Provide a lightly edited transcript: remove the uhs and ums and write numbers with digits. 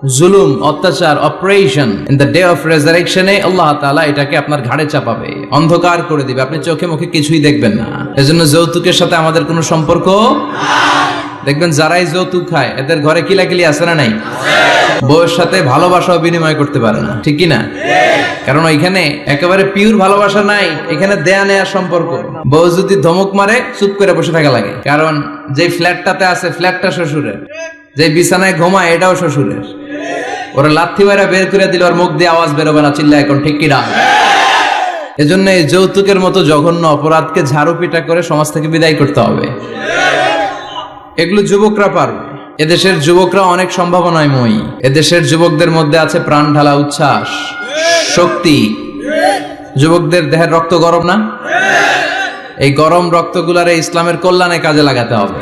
জুলুম, অত্যাচার, operation in the day of রেজারেকশনে আল্লাহ তাআলা এটাকে আপনার ঘাড়ে চাপাবে, অন্ধকার করে দিবে, আপনি চোখে মুখে কিছুই দেখবেন না। এজন্য যৌতুকের সাথে আমাদের কোনো সম্পর্ক। দেখবেন যারাই যৌতুক খায় এদের ঘরে কিলাকিলি আছে না নাই? বউয়ের সাথে ভালোবাসাও বিনিময় করতে পারে না, ঠিক কি না? কারণ ওইখানে একেবারে পিওর ভালোবাসা নাই, এখানে দেয়া নেয়া সম্পর্ক। বউ যদি ধমক মারে চুপ করে বসে থাকা লাগে, কারণ যে ফ্ল্যাটটাতে আছে ফ্ল্যাটটা শ্বশুরের, যে বিছানায় ঘুমায় এটাও শ্বশুরের। ওরা লাথি মারা বের করে দিল, আর মুখ দিয়ে আওয়াজ বেরোবে না, চিল্লা এখন, ঠিক কি না? এজন্য এই যৌতুকের মতো জঘন্য অপরাধকে ঝাড়ু পিটা করে সমাজ থেকে বিদায় করতে হবে। এগুলো যুবকরা পারবে। এদেশের যুবকরা অনেক সম্ভাবনায় মই। এদেশের যুবকদের মধ্যে আছে প্রাণ ঢালা উচ্ছ্বাস, শক্তি। যুবকদের দেহের রক্ত গরম না? এই গরম রক্তগুলারে ইসলামের কল্যাণে কাজে লাগাতে হবে।